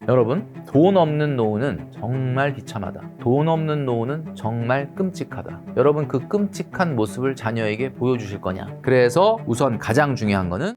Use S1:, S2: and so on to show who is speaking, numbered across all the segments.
S1: 여러분, 돈 없는 노후는 정말 비참하다. 돈 없는 노후는 정말 끔찍하다. 여러분, 그 끔찍한 모습을 자녀에게 보여주실 거냐? 그래서 우선 가장 중요한 거는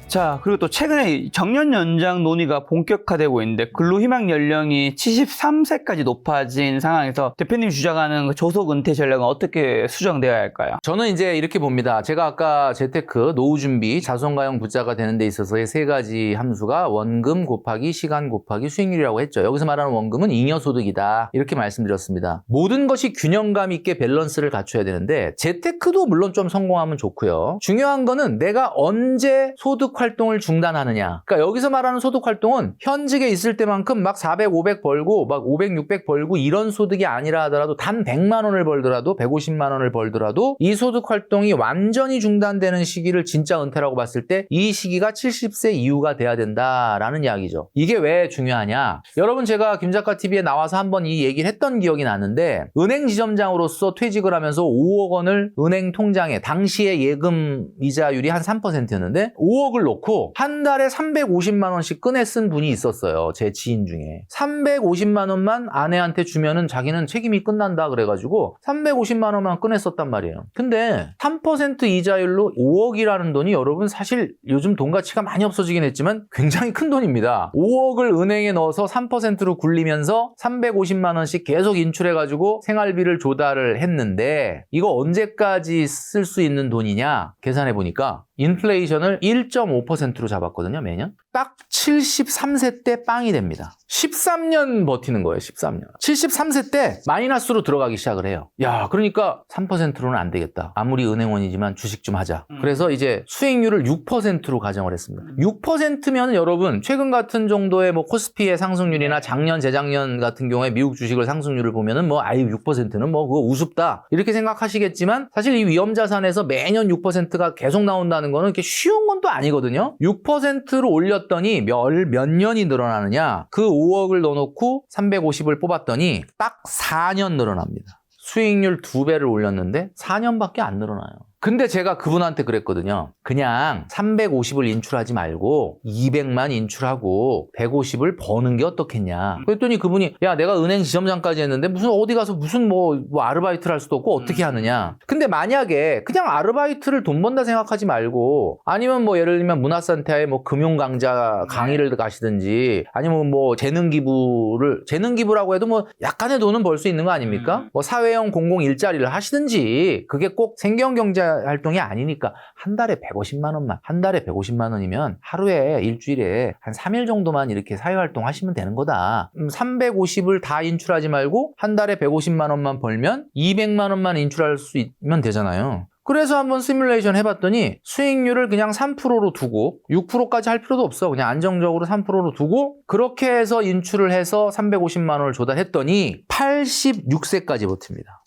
S2: 자, 그리고 또 최근에 정년 연장 논의가 본격화되고 있는데 근로희망 연령이 73세까지 높아진 상황에서 대표님이 주장하는 그 조속 은퇴 전략은 어떻게 수정되어야 할까요?
S1: 저는 이제 이렇게 봅니다. 제가 아까 재테크, 노후 준비, 자손가용 부자가 되는 데 있어서의 세 가지 함수가 원금 곱하기 시간 곱하기 수익률이라고 했죠. 여기서 말하는 원금은 잉여소득이다. 이렇게 말씀드렸습니다. 모든 것이 균형감 있게 밸런스를 갖춰야 되는데 재테크도 물론 좀 성공하면 좋고요. 중요한 거는 내가 언제 소득 활동을 중단하느냐. 그러니까 여기서 말하는 소득 활동은 현직에 있을 때만큼 막 400, 500 벌고 막 500, 600 벌고 이런 소득이 아니라 하더라도 단 100만 원을 벌더라도 150만 원을 벌더라도 이 소득 활동이 완전히 중단되는 시기를 진짜 은퇴라고 봤을 때 이 시기가 70세 이후가 돼야 된다라는 이야기죠. 이게 왜 중요하냐? 여러분, 제가 김작가 TV에 나와서 한번 이 얘기를 했던 기억이 나는데 은행 지점장으로서 퇴직을 하면서 5억 원을 은행 통장에 당시에 예금 이자율이 한 3%였는데 5억을 놓고 한 달에 350만 원씩 꺼내 쓴 분이 있었어요. 제 지인 중에. 350만 원만 아내한테 주면은 자기는 책임이 끝난다 그래가지고 350만 원만 꺼내 썼단 말이에요. 근데 3% 이자율로 5억이라는 돈이 여러분 사실 요즘 돈 가치가 많이 없어지긴 했지만 굉장히 큰 돈입니다. 5억을 은행에 넣어서 3%로 굴리면서 350만 원씩 계속 인출해가지고 생활비를 조달을 했는데 이거 언제까지 쓸 수 있는 돈이냐 계산해보니까 인플레이션을 1.5%로 잡았거든요, 매년. 딱 73세 때 빵이 됩니다. 13년 버티는 거예요, 13년. 73세 때 마이너스로 들어가기 시작을 해요. 야, 그러니까 3%로는 안 되겠다. 아무리 은행원이지만 주식 좀 하자. 그래서 이제 수익률을 6%로 가정을 했습니다. 6%면 여러분, 최근 같은 정도의 뭐 코스피의 상승률이나 작년, 재작년 같은 경우에 미국 주식을 상승률을 보면은 뭐 아유 6%는 뭐 그거 우습다. 이렇게 생각하시겠지만 사실 이 위험자산에서 매년 6%가 계속 나온다는 거는 이렇게 쉬운 건 또 아니거든요. 6%로 올렸더니 몇 년이 늘어나느냐? 그 5억을 넣어놓고 350을 뽑았더니 딱 4년 늘어납니다. 수익률 2배를 올렸는데 4년밖에 안 늘어나요. 근데 제가 그분한테 그랬거든요. 그냥 350을 인출하지 말고 200만 인출하고 150을 버는 게 어떻겠냐. 그랬더니 그분이 야, 내가 은행 지점장까지 했는데 무슨 어디 가서 무슨 뭐 아르바이트를 할 수도 없고 어떻게 하느냐. 근데 만약에 그냥 아르바이트를 돈 번다 생각하지 말고 아니면 뭐 예를 들면 문화센터에 뭐 금융 강좌 강의를 가시든지 아니면 뭐 재능기부라고 해도 뭐 약간의 돈은 벌 수 있는 거 아닙니까? 뭐 사회형 공공 일자리를 하시든지 그게 꼭 생경경제 활동이 아니니까 한 달에 150만 원만, 한 달에 150만 원이면 하루에 일주일에 한 3일 정도만 이렇게 사회활동 하시면 되는 거다. 350을 다 인출하지 말고 한 달에 150만 원만 벌면 200만 원만 인출할 수 있으면 되잖아요. 그래서 한번 시뮬레이션 해봤더니 수익률을 그냥 3%로 두고 6%까지 할 필요도 없어. 그냥 안정적으로 3%로 두고 그렇게 해서 인출을 해서 350만 원을 조달했더니 86세까지 버팁니다.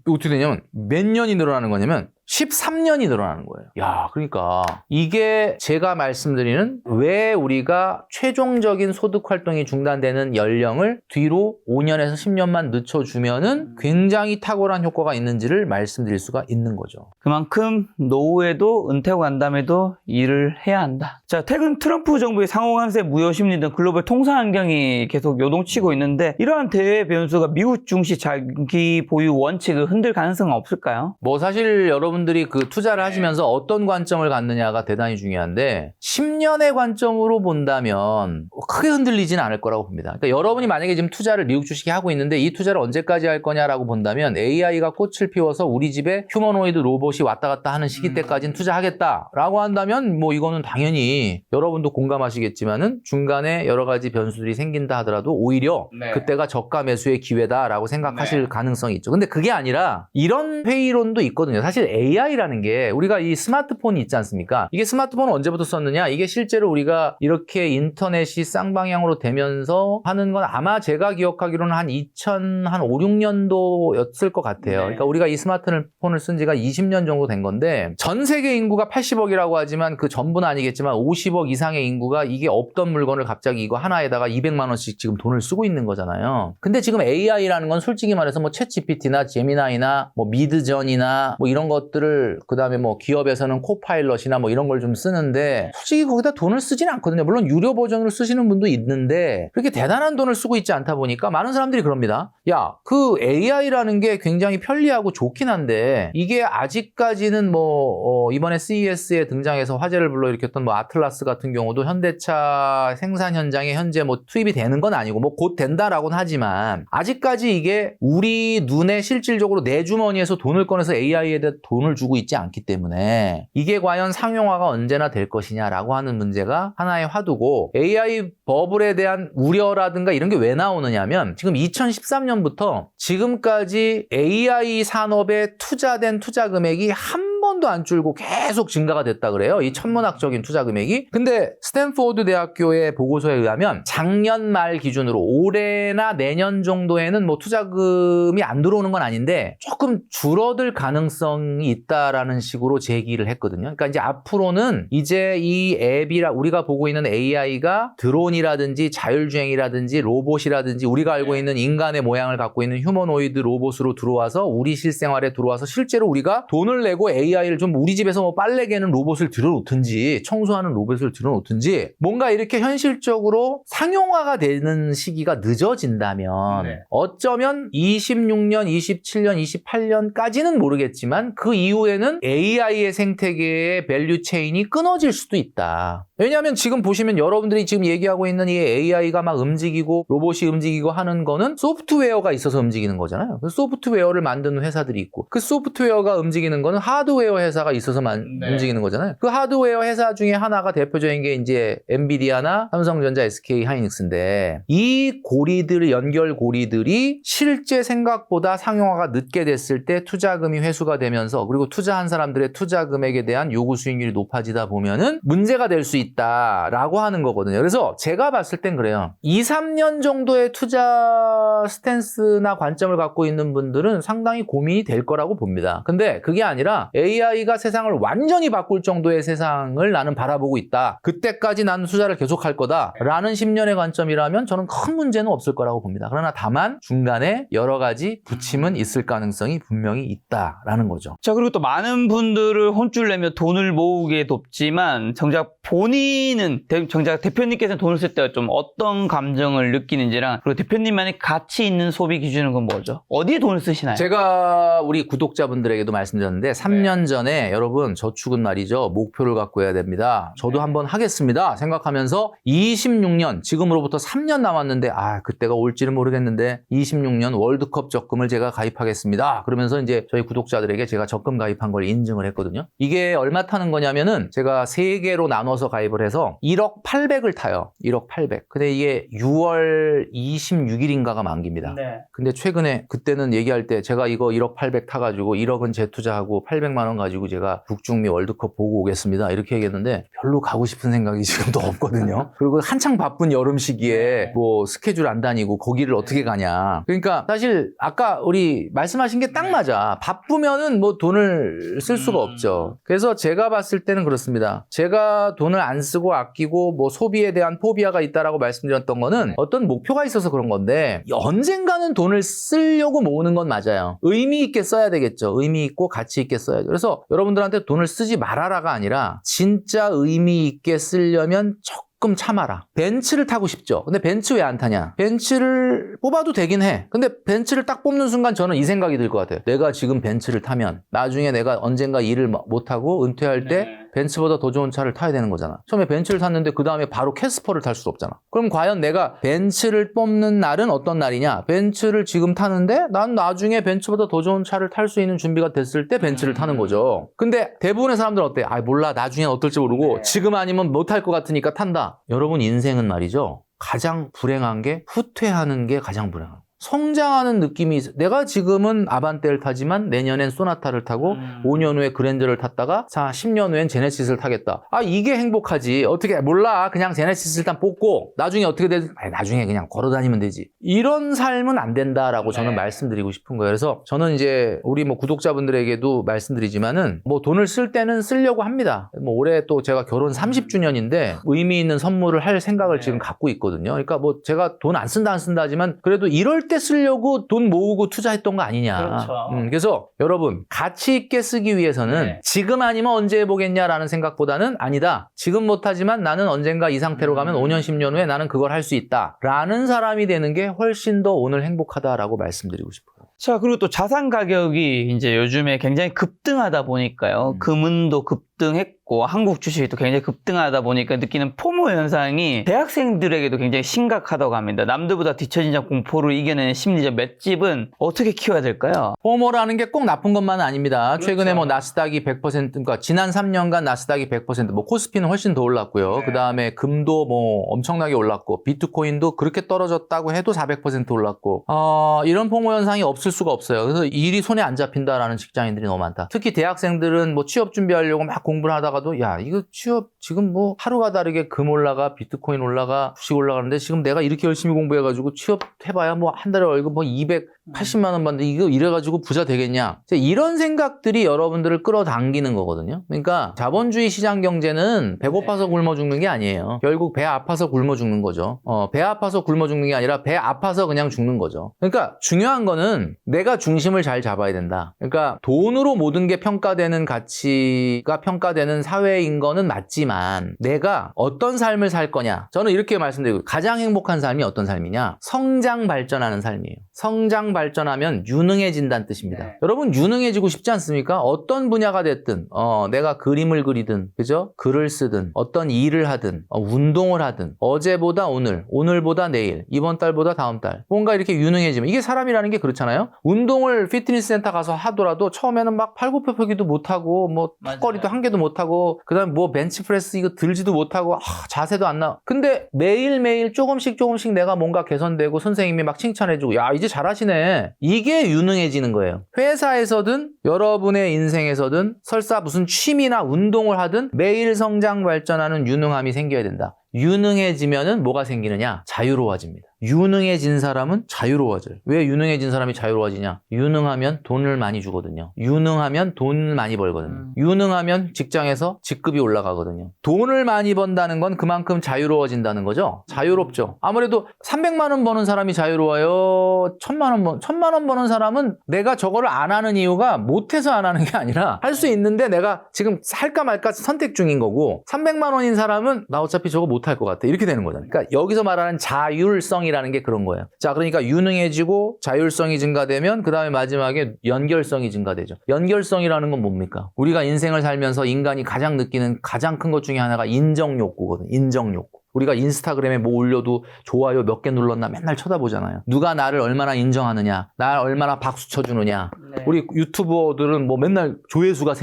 S1: 어떻게 되냐면 몇 년이 늘어나는 거냐면 13년이 늘어나는 거예요. 야, 그러니까 이게 제가 말씀드리는 왜 우리가 최종적인 소득 활동이 중단되는 연령을 뒤로 5년에서 10년만 늦춰주면은 굉장히 탁월한 효과가 있는지를 말씀드릴 수가 있는 거죠.
S2: 그만큼 노후에도 은퇴하고 난 다음에도 일을 해야 한다. 자, 최근 트럼프 정부의 상호간세 무효 심리 등 글로벌 통상 환경이 계속 요동치고 있는데 이러한 대외 변수가 미국 증시 장기 보유 원칙을 흔들 가능성은 없을까요?
S1: 뭐 사실 여러분들이 그 투자를 하시면서 어떤 관점을 갖느냐가 대단히 중요한데 10년의 관점으로 본다면 크게 흔들리지는 않을 거라고 봅니다. 그러니까 여러분이 만약에 지금 투자를 미국 주식에 하고 있는데 이 투자를 언제까지 할 거냐라고 본다면 AI가 꽃을 피워서 우리 집에 휴머노이드 로봇이 왔다 갔다 하는 시기 때까지는 투자하겠다라고 한다면 뭐 이거는 당연히 여러분도 공감하시겠지만은 중간에 여러 가지 변수들이 생긴다 하더라도 오히려 그때가 저가 매수의 기회다라고 생각하실 가능성이 있죠. 근데 그게 아니라 이런 회의론도 있거든요. 사실 AI라는 게 우리가 이 스마트폰이 있지 않습니까? 이게 스마트폰을 언제부터 썼느냐? 이게 실제로 우리가 이렇게 인터넷이 쌍방향으로 되면서 하는 건 아마 제가 기억하기로는 한 2005, 6년도였을 것 같아요. 그러니까 우리가 이 스마트폰을 쓴 지가 20년 정도 된 건데 전 세계 인구가 80억이라고 하지만 그 전부는 아니겠지만 50억 이상의 인구가 이게 없던 물건을 갑자기 이거 하나에다가 200만 원씩 지금 돈을 쓰고 있는 거잖아요. 근데 지금 AI라는 건 솔직히 말해서 뭐 챗GPT나 제미나이나 뭐 미드전이나 뭐 이런 것 것들을 그다음에 뭐 기업에서는 코파일럿이나 뭐 이런 걸 좀 쓰는데 솔직히 거기다 돈을 쓰진 않거든요. 물론 유료 버전으로 쓰시는 분도 있는데 그렇게 대단한 돈을 쓰고 있지 않다 보니까 많은 사람들이 그럽니다. 야, 그 AI라는 게 굉장히 편리하고 좋긴 한데 이게 아직까지는 뭐 이번에 CES에 등장해서 화제를 불러일으켰던 뭐 아틀라스 같은 경우도 현대차 생산 현장에 현재 뭐 투입이 되는 건 아니고 뭐 곧 된다라고는 하지만 아직까지 이게 우리 눈에 실질적으로 내 주머니에서 돈을 꺼내서 AI에 대해 돈을 주고 있지 않기 때문에 이게 과연 상용화가 언제나 될 것이냐라고 하는 문제가 하나의 화두고 AI 버블에 대한 우려라든가 이런 게 왜 나오느냐면 지금 2013년부터 지금까지 AI 산업에 투자된 투자 금액이 한 번도 안 줄고 계속 증가가 됐다 그래요. 이 천문학적인 투자 금액이. 근데 스탠포드 대학교의 보고서에 의하면 작년 말 기준으로 올해나 내년 정도에는 뭐 투자금이 안 들어오는 건 아닌데 조금 줄어들 가능성이 있다라는 식으로 제기를 했거든요. 그러니까 이제 앞으로는 이제 이 앱이라 우리가 보고 있는 AI가 드론이라든지 자율주행이라든지 로봇이라든지 우리가 알고 있는 인간의 모양을 갖고 있는 휴머노이드 로봇으로 들어와서 우리 실생활에 들어와서 실제로 우리가 돈을 내고 AI를 좀 우리 집에서 뭐 빨래 개는 로봇을 들여놓든지 청소하는 로봇을 들여놓든지 뭔가 이렇게 현실적으로 상용화가 되는 시기가 늦어진다면 어쩌면 26년, 27년, 28년까지는 모르겠지만 그 이후에는 AI의 생태계의 밸류 체인이 끊어질 수도 있다. 왜냐하면 지금 보시면 여러분들이 지금 얘기하고 있는 이 AI가 막 움직이고 로봇이 움직이고 하는 거는 소프트웨어가 있어서 움직이는 거잖아요. 그 소프트웨어를 만드는 회사들이 있고 그 소프트웨어가 움직이는 거는 하드웨어 회사가 있어서 움직이는 거잖아요. 그 하드웨어 회사 중에 하나가 대표적인 게 이제 엔비디아나 삼성전자, SK 하이닉스인데 이 고리들, 연결 고리들이 실제 생각보다 상용화가 늦게 됐을 때 투자금이 회수가 되면서 그리고 투자한 사람들의 투자 금액에 대한 요구 수익률이 높아지다 보면은 문제가 될 수 있다라고 하는 거거든요. 그래서 제가 봤을 땐 그래요. 2, 3년 정도의 투자 스탠스나 관점을 갖고 있는 분들은 상당히 고민이 될 거라고 봅니다. 근데 그게 아니라 AI가 세상을 완전히 바꿀 정도의 세상을 나는 바라보고 있다. 그때까지 나는 투자를 계속할 거다라는 10년의 관점이라면 저는 큰 문제는 없을 거라고 봅니다. 그러나 다만 중간에 여러 가지 부침은 있을 가능성이 분명히 있다라는 거죠.
S2: 자, 그리고 또 많은 분들을 혼쭐 내며 돈을 모으게 돕지만 정작 본인은 정작 대표님께서는 돈을 쓸 때 좀 어떤 감정을 느끼는지랑 그리고 대표님만의 가치 있는 소비 기준은 그건 뭐죠? 어디에 돈을 쓰시나요?
S1: 제가 우리 구독자분들에게도 말씀드렸는데 3년 전에 여러분 저축은 말이죠. 목표를 갖고 해야 됩니다. 저도 한번 하겠습니다. 생각하면서 26년 지금으로부터 3년 남았는데 그때가 올지는 모르겠는데 26년 월드컵 적금을 제가 가입하겠습니다. 그러면서 이제 저희 구독자들에게 제가 적금 가입한 걸 인증을 했거든요. 이게 얼마 타는 거냐면은 제가 3개로 나눠서 가입을 해서 1억 800을 타요. 1억 800. 근데 이게 6월 26일인가가 만기입니다. 근데 최근에 그때는 얘기할 때 제가 이거 1억 800 타가지고 1억은 재투자하고 800만 원 가지고 제가 북중미 월드컵 보고 오겠습니다. 이렇게 얘기했는데 별로 가고 싶은 생각이 지금도 없거든요. 그리고 한창 바쁜 여름 시기에 뭐 스케줄 안 다니고 거기를 어떻게 가냐. 그러니까 사실 아까 우리 말씀하신 게 딱 맞아. 바쁘면은 뭐 돈을 쓸 수가 없죠. 그래서 제가 봤을 때는 그렇습니다. 제가 돈을 안 쓰고 아끼고 뭐 소비에 대한 포비아가 있다라고 말씀드렸던 거는 어떤 목표가 있어서 그런 건데 언젠가는 돈을 쓰려고 모으는 건 맞아요. 의미 있게 써야 되겠죠. 의미 있고 가치 있게 써야죠. 그래서 여러분들한테 돈을 쓰지 말아라가 아니라 진짜 의미 있게 쓰려면 조금 참아라. 벤츠를 타고 싶죠. 근데 벤츠 왜 안 타냐? 벤츠를 뽑아도 되긴 해. 근데 벤츠를 딱 뽑는 순간 저는 이 생각이 들 것 같아요. 내가 지금 벤츠를 타면 나중에 내가 언젠가 일을 못하고 은퇴할 때 벤츠보다 더 좋은 차를 타야 되는 거잖아. 처음에 벤츠를 탔는데 그 다음에 바로 캐스퍼를 탈 수 없잖아. 그럼 과연 내가 벤츠를 뽑는 날은 어떤 날이냐? 벤츠를 지금 타는데 난 나중에 벤츠보다 더 좋은 차를 탈 수 있는 준비가 됐을 때 벤츠를 타는 거죠. 근데 대부분의 사람들은 어때? 몰라. 나중엔 어떨지 모르고 지금 아니면 못할 것 같으니까 탄다. 여러분 인생은 말이죠. 가장 불행한 게 후퇴하는 게 가장 불행한 거예요. 성장하는 느낌이 있어. 내가 지금은 아반떼를 타지만 내년엔 소나타를 타고 5년 후에 그랜저를 탔다가 10년 후엔 제네시스를 타겠다. 이게 행복하지. 어떻게 몰라. 그냥 제네시스 일단 뽑고 나중에 어떻게 되지? 나중에 그냥 걸어다니면 되지. 이런 삶은 안 된다라고 저는 말씀드리고 싶은 거예요. 그래서 저는 이제 우리 뭐 구독자분들에게도 말씀드리지만은 뭐 돈을 쓸 때는 쓰려고 합니다. 뭐 올해 또 제가 결혼 30주년인데 의미 있는 선물을 할 생각을 지금 갖고 있거든요. 그러니까 뭐 제가 돈 안 쓴다 하지만 그래도 이럴 때 쓰려고 돈 모으고 투자했던 거 아니냐.
S2: 그렇죠.
S1: 그래서 여러분 가치 있게 쓰기 위해서는
S2: 네.
S1: 지금 아니면 언제 해보겠냐라는 생각보다는 아니다. 지금 못하지만 나는 언젠가 이 상태로 가면 5년 10년 후에 나는 그걸 할 수 있다 라는 사람이 되는 게 훨씬 더 오늘 행복하다라고 말씀드리고 싶어요.
S2: 자, 그리고 또 자산 가격이 이제 요즘에 굉장히 급등하다 보니까요. 금은도 급등했고 한국 주식이 또 굉장히 급등하다 보니까 느끼는 포모 현상이 대학생들에게도 굉장히 심각하다고 합니다. 남들보다 뒤처진 자 공포를 이겨내는 심리적 맷집은 어떻게 키워야 될까요?
S1: 포모라는 게 꼭 나쁜 것만은 아닙니다.
S2: 그렇죠.
S1: 최근에 뭐 나스닥이 100%, 그러니까 지난 3년간 나스닥이 100%, 뭐 코스피는 훨씬 더 올랐고요.
S2: 네.
S1: 그 다음에 금도 뭐 엄청나게 올랐고, 비트코인도 그렇게 떨어졌다고 해도 400% 올랐고, 이런 포모 현상이 없을 수가 없어요. 그래서 일이 손에 안 잡힌다라는 직장인들이 너무 많다. 특히 대학생들은 뭐 취업 준비하려고 막 공부를 하다가도 야, 이거 취업 지금 뭐 하루가 다르게 금 올라가, 비트코인 올라가, 주식 올라가는데 지금 내가 이렇게 열심히 공부해가지고 취업해봐야 뭐 한 달에 월급 뭐 280만 원 받는데 이거 이래가지고 부자 되겠냐. 이런 생각들이 여러분들을 끌어당기는 거거든요. 그러니까 자본주의 시장 경제는 배고파서 굶어 죽는 게 아니에요. 결국 배 아파서 굶어 죽는 거죠. 배 아파서 굶어 죽는 게 아니라 배 아파서 그냥 죽는 거죠. 그러니까 중요한 거는 내가 중심을 잘 잡아야 된다. 그러니까 돈으로 모든 게 평가되는 가치가 평가되는 사회인 거는 맞지만 내가 어떤 삶을 살 거냐. 저는 이렇게 말씀드리고 가장 행복한 삶이 어떤 삶이냐. 성장 발전하는 삶이에요. 성장 발전하면 유능해진다는 뜻입니다.
S2: 네.
S1: 여러분 유능해지고 싶지 않습니까? 어떤 분야가 됐든 내가 그림을 그리든 그죠? 글을 쓰든 어떤 일을 하든 운동을 하든 어제보다 오늘, 오늘보다 내일, 이번 달보다 다음 달 뭔가 이렇게 유능해지면 이게 사람이라는 게 그렇잖아요. 운동을 피트니스 센터 가서 하더라도 처음에는 막 팔굽혀펴기도 못하고 뭐 턱걸이도 한 개도 못하고 그다음에 뭐 벤치프레스 이거 들지도 못하고 자세도 안 나. 근데 매일매일 조금씩 내가 뭔가 개선되고 선생님이 막 칭찬해주고 야 이제 잘하시네. 이게 유능해지는 거예요. 회사에서든 여러분의 인생에서든 설사 무슨 취미나 운동을 하든 매일 성장 발전하는 유능함이 생겨야 된다. 유능해지면은 뭐가 생기느냐? 자유로워집니다. 유능해진 사람은 자유로워져요. 왜 유능해진 사람이 자유로워지냐? 유능하면 돈을 많이 주거든요. 유능하면 돈을 많이 벌거든요. 유능하면 직장에서 직급이 올라가거든요. 돈을 많이 번다는 건 그만큼 자유로워진다는 거죠. 자유롭죠. 아무래도 300만 원 버는 사람이 자유로워요. 1000만 원 버는 사람은 내가 저거를 안 하는 이유가 못해서 안 하는 게 아니라 할 수 있는데 내가 지금 할까 말까 선택 중인 거고 300만 원인 사람은 나 어차피 저거 못할 것 같아. 이렇게 되는 거잖아요. 그러니까 여기서 말하는 자율성이라는 게 그런 거예요. 자, 그러니까 유능해지고 자율성이 증가되면 그 다음에 마지막에 연결성이 증가되죠. 연결성이라는 건 뭡니까? 우리가 인생을 살면서 인간이 가장 느끼는 가장 큰 것 중에 하나가 인정 욕구거든. 인정 욕구. 우리가 인스타그램에 뭐 올려도 좋아요 몇 개 눌렀나 맨날 쳐다보잖아요. 누가 나를 얼마나 인정하느냐, 날 얼마나 박수 쳐주느냐.
S2: 네.
S1: 우리 유튜버들은 뭐 맨날 조회수가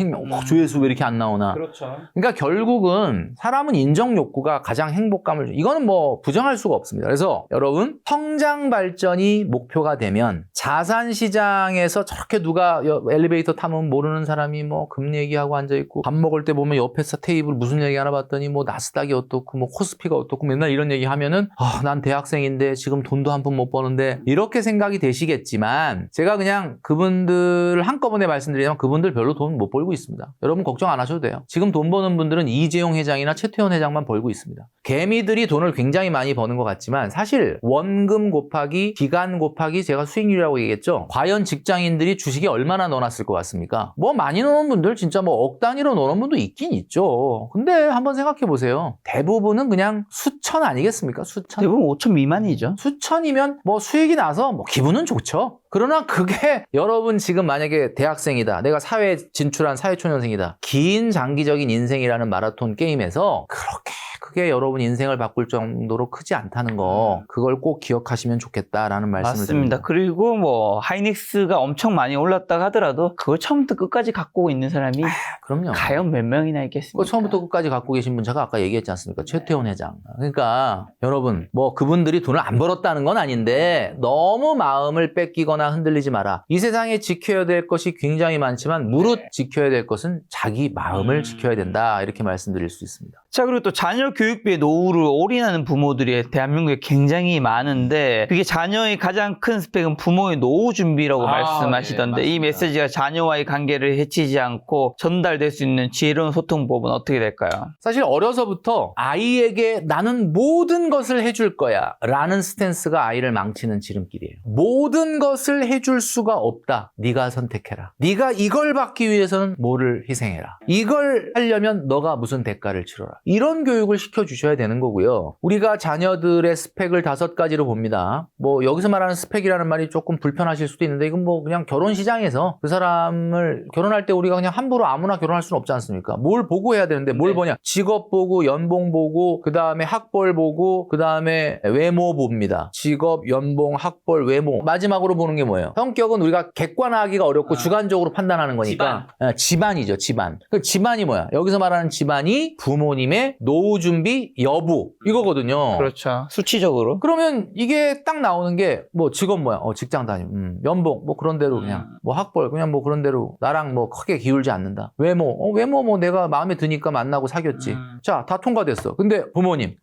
S1: 조회수 왜 이렇게 안 나오나.
S2: 그렇죠.
S1: 그러니까 결국은 사람은 인정 욕구가 가장 행복감을 이거는 뭐 부정할 수가 없습니다. 그래서 여러분 성장 발전이 목표가 되면 자산 시장에서 저렇게 누가 엘리베이터 타면 모르는 사람이 뭐 금리 얘기하고 앉아있고 밥 먹을 때 보면 옆에서 테이블 무슨 얘기 하나 봤더니 뭐 나스닥이 어떻고 뭐 코스피가 어떻고 맨날 이런 얘기 하면은 난 대학생인데 지금 돈도 한 푼 못 버는데 이렇게 생각이 되시겠지만 제가 그냥 그분들 한꺼번에 말씀드리자면 그분들 별로 돈 못 벌고 있습니다. 여러분 걱정 안 하셔도 돼요. 지금 돈 버는 분들은 이재용 회장이나 최태원 회장만 벌고 있습니다. 개미들이 돈을 굉장히 많이 버는 것 같지만 사실 원금 곱하기 기간 곱하기 제가 수익률이라고 얘기했죠. 과연 직장인들이 주식에 얼마나 넣어놨을 것 같습니까? 뭐 많이 넣은 분들 진짜 뭐 억 단위로 넣은 분도 있긴 있죠. 근데 한번 생각해 보세요. 대부분은 그냥 수천 아니겠습니까? 수천.
S2: 대부분 5천 미만이죠.
S1: 수천이면 뭐 수익이 나서 뭐 기분은 좋죠. 그러나 그게 여러분 지금 만약에 대학생이다. 내가 사회에 진출한 사회초년생이다. 긴 장기적인 인생이라는 마라톤 게임에서 그렇게 크게 여러분 인생을 바꿀 정도로 크지 않다는 거 그걸 꼭 기억하시면 좋겠다라는 말씀을
S2: 맞습니다.
S1: 드립니다.
S2: 그리고 뭐 하이닉스가 엄청 많이 올랐다 하더라도 그걸 처음부터 끝까지 갖고 있는 사람이
S1: 그럼요.
S2: 과연 몇 명이나 있겠습니까?
S1: 그거 처음부터 끝까지 갖고 계신 분 제가 아까 얘기했지 않습니까? 최태원 회장. 그러니까 여러분 뭐 그분들이 돈을 안 벌었다는 건 아닌데 너무 마음을 뺏기거나 흔들리지 마라. 이 세상에 지켜야 될 것이 굉장히 많지만 무릇 지켜야 될 것은 자기 마음을 지켜야 된다. 이렇게 말씀드릴 수 있습니다.
S2: 자, 그리고 또 자녀 교육 교육비에 노후를 올인하는 부모들이 대한민국에 굉장히 많은데 그게 자녀의 가장 큰 스펙은 부모의 노후 준비라고 말씀하시던데
S1: 네,
S2: 이 메시지가 자녀와의 관계를 해치지 않고 전달될 수 있는 지혜로운 소통법은 어떻게 될까요?
S1: 사실 어려서부터 아이에게 나는 모든 것을 해줄 거야 라는 스탠스가 아이를 망치는 지름길이에요. 모든 것을 해줄 수가 없다. 네가 선택해라. 네가 이걸 받기 위해서는 뭐를 희생해라. 이걸 하려면 너가 무슨 대가를 치러라. 이런 교육을 시켜주셔야 되는 거고요. 우리가 자녀들의 스펙을 5가지로 봅니다. 뭐 여기서 말하는 스펙이라는 말이 조금 불편하실 수도 있는데 이건 뭐 그냥 결혼 시장에서 그 사람을 결혼할 때 우리가 그냥 함부로 아무나 결혼할 수는 없지 않습니까? 뭘 보고 해야 되는데 뭘 보냐? 직업 보고 연봉 보고 그 다음에 학벌 보고 그 다음에 외모 봅니다. 직업, 연봉, 학벌, 외모. 마지막으로 보는 게 뭐예요? 성격은 우리가 객관화하기가 어렵고 주관적으로 판단하는 거니까 집안이죠. 집안. 그 집안이 뭐야? 여기서 말하는 집안이 부모님의 노후 준비 여부 이거거든요.
S2: 그렇죠. 수치적으로.
S1: 그러면 이게 딱 나오는 게 뭐 직업 뭐야? 직장 다니고 연봉 뭐 그런 대로 그냥 뭐 학벌 그냥 뭐 그런 대로 나랑 뭐 크게 기울지 않는다. 외모 외모 뭐 내가 마음에 드니까 만나고 사귀었지. 자, 다 통과됐어. 근데 부모님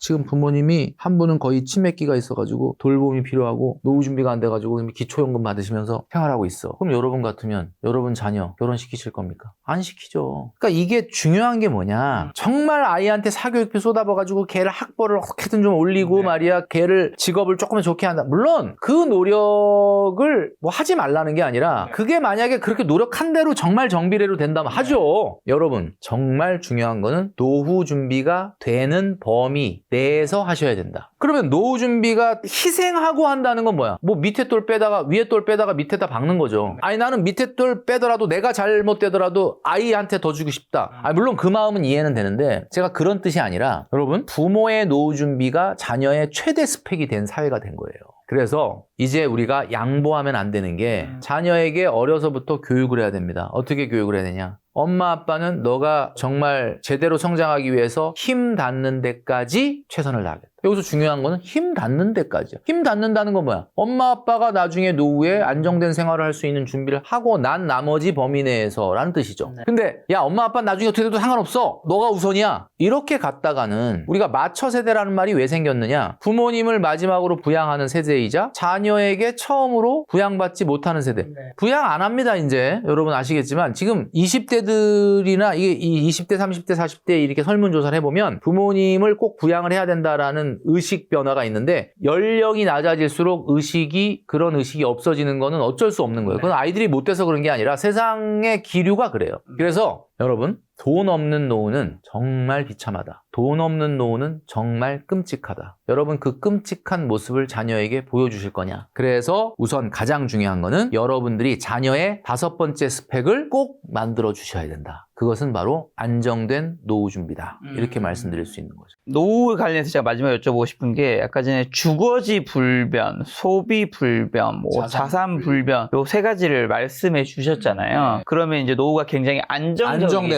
S1: 지금 부모님이 한 분은 거의 치매기가 있어가지고 돌봄이 필요하고 노후 준비가 안 돼가지고 이미 기초연금 받으시면서 생활하고 있어. 그럼 여러분 같으면 여러분 자녀 결혼시키실 겁니까? 안 시키죠. 그러니까 이게 중요한 게 뭐냐. 정말 아이한테 사교육비 쏟아봐가지고 걔를 학벌을 어떻게든 좀 올리고 말이야 걔를 직업을 조금 좋게 한다. 물론 그 노력을 뭐 하지 말라는 게 아니라 그게 만약에 그렇게 노력한 대로 정말 정비례로 된다면 하죠. 여러분 정말 중요한 거는 노후 준비가 되는 범위 내에서 하셔야 된다. 그러면 노후 준비가 희생하고 한다는 건 뭐야? 뭐 밑에 돌 빼다가 위에 돌 빼다가 밑에다 박는 거죠. 아니 나는 밑에 돌 빼더라도 내가 잘못되더라도 아이한테 더 주고 싶다. 물론 그 마음은 이해는 되는데 제가 그런 뜻이 아니라 여러분 부모의 노후 준비가 자녀의 최대 스펙이 된 사회가 된 거예요. 그래서 이제 우리가 양보하면 안 되는 게 자녀에게 어려서부터 교육을 해야 됩니다. 어떻게 교육을 해야 되냐? 엄마 아빠는 너가 정말 제대로 성장하기 위해서 힘 닿는 데까지 최선을 다하겠다. 여기서 중요한 거는 힘 닿는 데까지야. 힘 닿는다는 건 뭐야? 엄마 아빠가 나중에 노후에 안정된 생활을 할 수 있는 준비를 하고 난 나머지 범위 내에서 라는 뜻이죠. 근데 야 엄마 아빠 나중에 어떻게 돼도 상관없어. 너가 우선이야. 이렇게 갔다가는 우리가 마처 세대라는 말이 왜 생겼느냐? 부모님을 마지막으로 부양하는 세대이자 자녀에게 처음으로 부양받지 못하는 세대. 부양 안 합니다 이제. 여러분 아시겠지만 지금 20대들이나 이게 이 20대, 30대, 40대 이렇게 설문조사를 해보면 부모님을 꼭 부양을 해야 된다라는 의식 변화가 있는데 연령이 낮아질수록 그런 의식이 없어지는 거는 어쩔 수 없는 거예요. 그건 아이들이 못 돼서 그런 게 아니라 세상의 기류가 그래요. 그래서 여러분 돈 없는 노후는 정말 비참하다. 돈 없는 노후는 정말 끔찍하다. 여러분 그 끔찍한 모습을 자녀에게 보여주실 거냐. 그래서 우선 가장 중요한 거는 여러분들이 자녀의 5번째 스펙을 꼭 만들어 주셔야 된다. 그것은 바로 안정된 노후 준비다. 이렇게 말씀드릴 수 있는 거죠.
S2: 노후에 관련해서 제가 마지막에 여쭤보고 싶은 게 아까 전에 주거지 불변, 소비 불변, 뭐 자산 불변 요 3가지를 말씀해 주셨잖아요. 그러면 이제 노후가 굉장히
S1: 안정된 노후죠.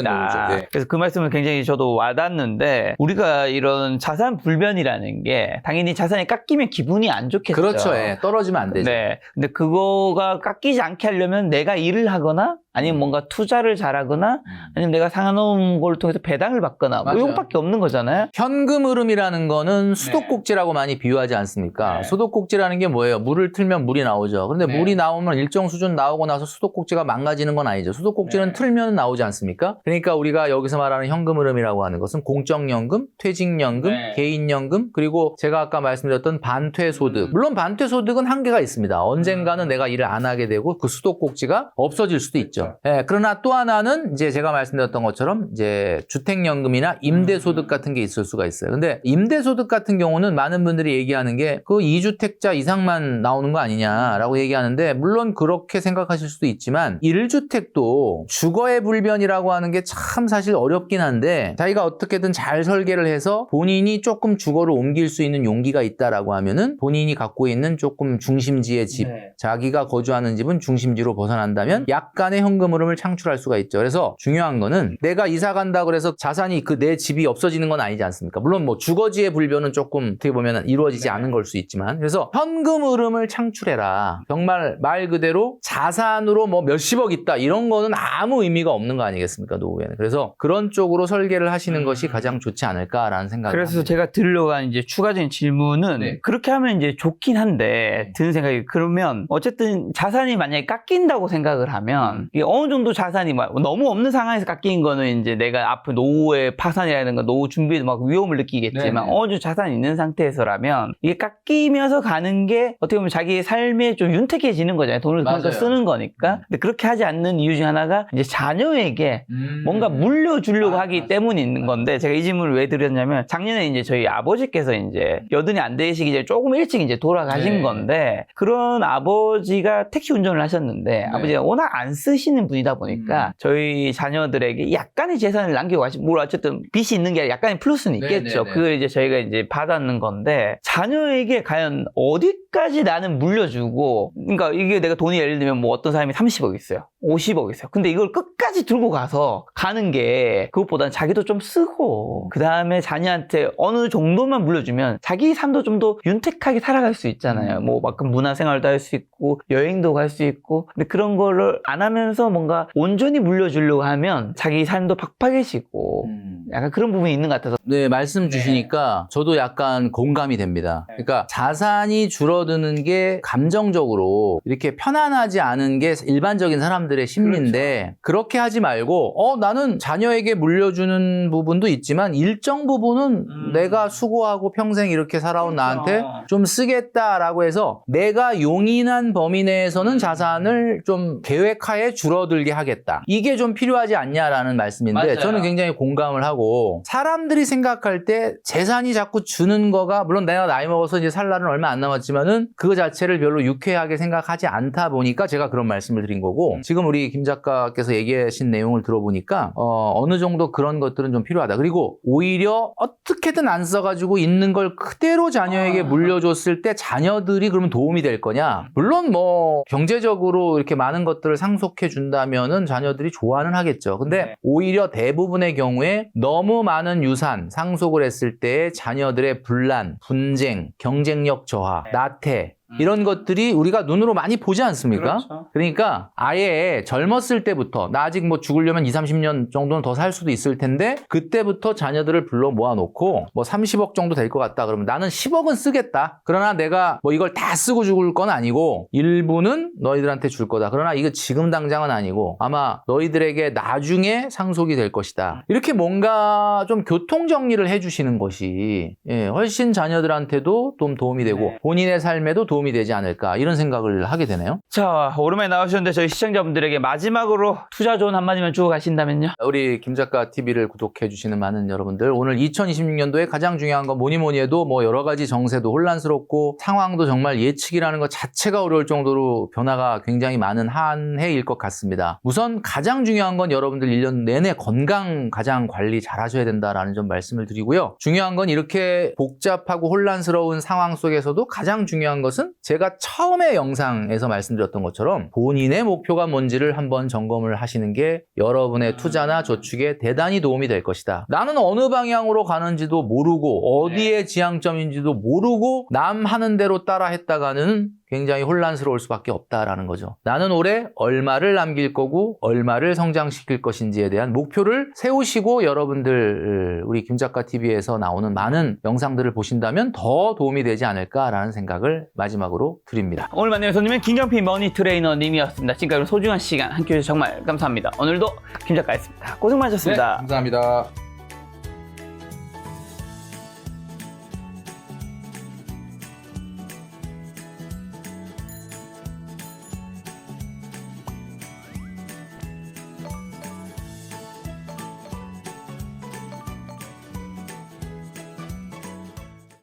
S1: 네.
S2: 그래서 그 말씀은 굉장히 저도 와닿는데 우리가 이런 자산 불변이라는 게 당연히 자산이 깎이면 기분이 안 좋겠죠.
S1: 그렇죠. 예. 떨어지면 안 되죠.
S2: 네. 근데 그거가 깎이지 않게 하려면 내가 일을 하거나 아니면 뭔가 투자를 잘하거나 아니면 내가 상한놓은 걸 통해서 배당을 받거나 뭐 이것밖에 없는 거잖아요.
S1: 현금 흐름이라는 거는 수도꼭지라고 많이 비유하지 않습니까? 수도꼭지라는 게 뭐예요? 물을 틀면 물이 나오죠. 그런데 물이 나오면 일정 수준 나오고 나서 수도꼭지가 망가지는 건 아니죠. 수도꼭지는 틀면 나오지 않습니까? 그러니까 우리가 여기서 말하는 현금 흐름이라고 하는 것은 공적연금, 퇴직연금, 개인연금, 그리고 제가 아까 말씀드렸던 반퇴소득. 물론 반퇴소득은 한계가 있습니다. 언젠가는 내가 일을 안 하게 되고 그 수도꼭지가 없어질 수도 있죠. 예, 그러나 또 하나는 이제 제가 말씀드렸던 것처럼 이제 주택연금이나 임대소득 같은 게 있을 수가 있어요. 근데 임대소득 같은 경우는 많은 분들이 얘기하는 게 그 2주택자 이상만 나오는 거 아니냐라고 얘기하는데 물론 그렇게 생각하실 수도 있지만 1주택도 주거의 불변이라고 하는 게 참 사실 어렵긴 한데 자기가 어떻게든 잘 설계를 해서 본인이 조금 주거를 옮길 수 있는 용기가 있다라고 하면은 본인이 갖고 있는 조금 중심지의 집, 자기가 거주하는 집은 중심지로 벗어난다면 약간의 현금 흐름을 창출할 수가 있죠. 그래서 중요한 거는 내가 이사 간다 그래서 자산이 그 내 집이 없어지는 건 아니지 않습니까? 물론 뭐 주거지의 불변은 조금 어떻게 보면 이루어지지 않은 걸 수 있지만, 그래서 현금 흐름을 창출해라. 정말 말 그대로 자산으로 뭐 몇십억 있다 이런 거는 아무 의미가 없는 거 아니겠습니까, 노후에는. 그래서 그런 쪽으로 설계를 하시는 것이 가장 좋지 않을까라는 생각을
S2: 그래서
S1: 합니다.
S2: 제가 드리려고 한 이제 추가적인 질문은
S1: 네.
S2: 그렇게 하면 이제 좋긴 한데 드는 생각이, 그러면 어쨌든 자산이 만약에 깎인다고 생각을 하면 이게 어느 정도 자산이 막 너무 없는 상황에서 깎인 거는 이제 내가 앞으로 노후의 파산이라든가 노후 준비에도 막 위험을 느끼겠지만,
S1: 네네.
S2: 어느 정도 자산이 있는 상태에서라면 이게 깎이면서 가는 게 어떻게 보면 자기의 삶에 좀 윤택해지는 거잖아요. 돈을 그만큼
S1: 맞아요.
S2: 쓰는 거니까. 근데 그렇게 하지 않는 이유 중 하나가 이제 자녀에게 뭔가 물려주려고 하기 때문에 있는 건데, 제가 이 질문을 왜 드렸냐면, 작년에 이제 저희 아버지께서 이제 여든이 안 되시기 이제 조금 일찍 이제 돌아가신
S1: 네.
S2: 건데, 그런 아버지가 택시 운전을 하셨는데 아버지가 워낙 안 쓰시는 분이다 보니까 저희 자녀들에게 약간의 재산을 남기고 가신, 뭐 어쨌든 빚이 있는 게 아니라 약간의 플러스는 있겠죠.
S1: 네네네.
S2: 그걸 이제 저희가 이제 받았는 건데, 자녀에게 과연 어디까지 나는 물려주고, 그러니까 이게 내가 돈이 예를 들면 뭐 어떤 사람이 30억 있어요, 50억 있어요. 근데 이걸 끝까지 들고 가서 가는 게, 그것보다는 자기도 좀 쓰고 그 다음에 자녀한테 어느 정도만 물려주면 자기 삶도 좀 더 윤택하게 살아갈 수 있잖아요. 뭐 막 문화생활도 할 수 있고 여행도 갈 수 있고. 근데 그런 거를 안 하면서 뭔가 온전히 물려주려고 하면 자기 삶도 팍팍해지고 약간 그런 부분이 있는 것 같아서.
S1: 네, 말씀 주시니까 저도 약간 공감이 됩니다. 그러니까 자산이 줄어드는 게 감정적으로 이렇게 편안하지 않은 게 일반적인 사람들의 심리인데, 그렇게 하지 말고 나는 자녀에게 물려주는 부분도 있지만 일정 부분은 내가 수고하고 평생 이렇게 살아온 나한테 좀 쓰겠다라고 해서 내가 용인한 범위 내에서는 자산을 좀 계획하에 줄어들게 하겠다. 이게 좀 필요하지 않냐라는 말씀인데,
S2: 맞아요.
S1: 저는 굉장히 공감을 하고, 사람들이 생각할 때 재산이 자꾸 주는 거가, 물론 내가 나이 먹어서 이제 살 날은 얼마 안 남았지만은 그거 자체를 별로 유쾌하게 생각하지 않다 보니까 제가 그런 말씀을 드린 거고, 지금 우리 김 작가께서 얘기하신 내용을 들어보니까 어느 정도 그런 것들은 좀 필요하다. 그리고 오히려 어떻게든 안 써가지고 있는 걸 그대로 자녀에게 물려줬을 때 자녀들이 그러면 도움이 될 거냐? 물론 뭐 경제적으로 이렇게 많은 것들을 상속해 준다면은 자녀들이 좋아는 하겠죠. 근데 오히려 대부분의 경우에 너무 많은 유산 상속을 했을 때 자녀들의 분란, 분쟁, 경쟁력 저하, 나태, 이런 것들이 우리가 눈으로 많이 보지 않습니까?
S2: 그렇죠.
S1: 그러니까 아예 젊었을 때부터, 나 아직 뭐 죽으려면 20, 30년 정도는 더 살 수도 있을 텐데, 그때부터 자녀들을 불러 모아놓고 뭐 30억 정도 될 것 같다 그러면 나는 10억은 쓰겠다. 그러나 내가 뭐 이걸 다 쓰고 죽을 건 아니고 일부는 너희들한테 줄 거다. 그러나 이거 지금 당장은 아니고 아마 너희들에게 나중에 상속이 될 것이다. 이렇게 뭔가 좀 교통정리를 해주시는 것이 훨씬 자녀들한테도 좀 도움이 되고 본인의 삶에도 도움이 되지 않을까, 이런 생각을 하게 되네요.
S2: 자, 오랜만에 나오셨는데 저희 시청자분들에게 마지막으로 투자 조언 한마디만 주고 가신다면요?
S1: 우리 김작가 TV를 구독해 주시는 많은 여러분들, 오늘 2026년도에 가장 중요한 건 뭐니 해도 뭐 여러 가지 정세도 혼란스럽고 상황도 정말 예측이라는 것 자체가 어려울 정도로 변화가 굉장히 많은 한 해일 것 같습니다. 우선 가장 중요한 건 여러분들 1년 내내 건강 가장 관리 잘 하셔야 된다라는 점 말씀을 드리고요. 중요한 건 이렇게 복잡하고 혼란스러운 상황 속에서도 가장 중요한 것은 제가 처음에 영상에서 말씀드렸던 것처럼 본인의 목표가 뭔지를 한번 점검을 하시는 게 여러분의 투자나 저축에 대단히 도움이 될 것이다. 나는 어느 방향으로 가는지도 모르고 어디에 지향점인지도 모르고 남 하는 대로 따라 했다가는 굉장히 혼란스러울 수밖에 없다라는 거죠. 나는 올해 얼마를 남길 거고 얼마를 성장시킬 것인지에 대한 목표를 세우시고 여러분들 우리 김작가 TV에서 나오는 많은 영상들을 보신다면 더 도움이 되지 않을까라는 생각을 마지막으로 드립니다.
S2: 오늘 만나는 손님은 김경필 머니 트레이너님이었습니다. 지금까지 소중한 시간 함께해 주셔서 정말 감사합니다. 오늘도 김 작가였습니다. 고생 많으셨습니다.
S1: 감사합니다.